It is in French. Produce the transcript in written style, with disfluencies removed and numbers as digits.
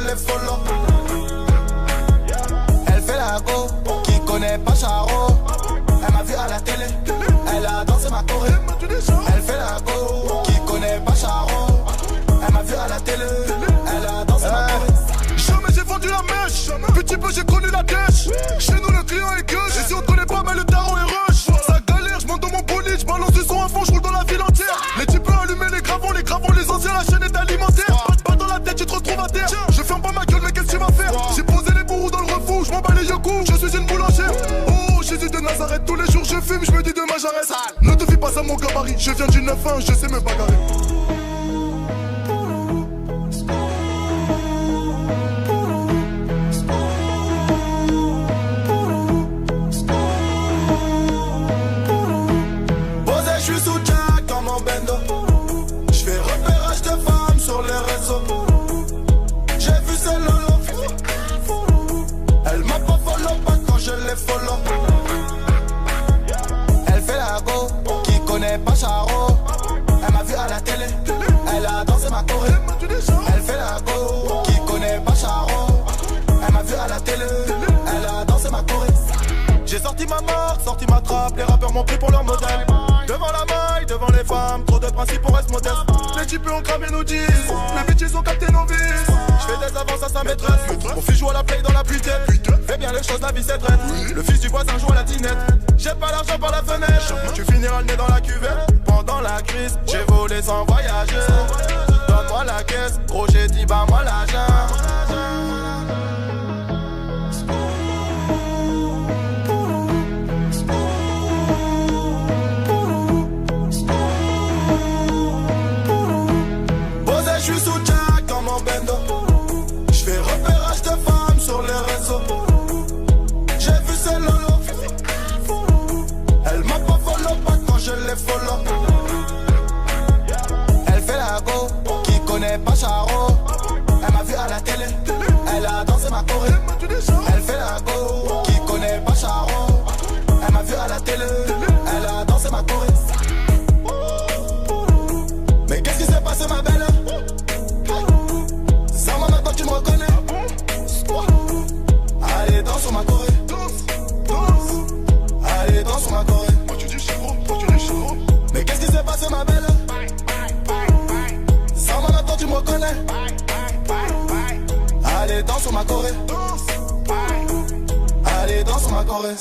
les follow. Elle fait la go, qui connaît pas Charo. Elle m'a vu à la télé, elle a dansé ma choré. Elle fait la go, qui connaît pas Charo. Elle m'a vu à la télé, elle a dansé ma choré. Jamais j'ai vendu la mèche, petit peu j'ai connu la dèche. Chez nous le client est gueule, et si on te connaît pas mais le daron est rush. Ça galère, j'monte dans mon bolide, j'balance du son à fond, j'roule dans la ville entière. Les types allumés, les gravons, les anciens, la chaîne est alimentaire. Pas dans la tête, tu te retrouves à terre. Je ferme pas ma gueule, mais qu'est-ce que tu vas faire? J'ai posé les bourreaux dans le refou, j'm'en bats les yeux, je suis une boulangère. Oh, Jésus de Nazareth, tous les jours je fume, j'me dis demain j'arrête. Ne te fie pas à mon gabarit, je viens du 9-1, je sais me bagarrer. J'fais repérage de femmes sur les réseaux. J'ai vu celle lolo. Elle m'a pas follow pas quand je les follow. Elle fait la go, qui connaît pas Charo. Elle m'a vu à la télé, elle a dansé ma choré. Elle fait la go, qui connaît pas Charo. Elle m'a vu à la télé, elle a dansé ma choré. J'ai sorti ma marque, sorti ma trappe. Les rappeurs m'ont pris pour leur modèle. Devant la maille, devant les femmes, trop de principes on reste modeste. Les types ont cramé nos 10, les bitches ont capté nos vices. J'fais des avances à sa maîtresse, mon fils joue à la play dans la putain. Fais bien les choses, la vie c'est traite. Le fils du voisin joue à la dinette. J'ai pas l'argent par la fenêtre, tu finiras le nez dans la cuvette. Pendant la crise, j'ai volé sans voyager. Donne-moi la caisse, gros j'ai dit bah moi l'argent. Je suis sous Jack dans mon bendo. J'fais repérage de femmes sur les réseaux. J'ai vu celle lolo. Elle m'a pas follow pas quand je les follow. Elle fait la go, qui connaît pas Charo. Elle m'a vu à la télé, elle a dansé ma choré. Elle fait la go, qui connaît pas Charo. Elle m'a vu à la télé, elle a dansé ma choré. Mais qu'est-ce qui s'est passé ma belle? Tu me reconnais? Allez, danse sur ma choré. Allez, danse sur ma choré. Mais qu'est-ce qui s'est passé ma belle? Sans m'en attendre, tu me reconnais? Allez, danse sur ma choré. Allez, danse sur ma choré.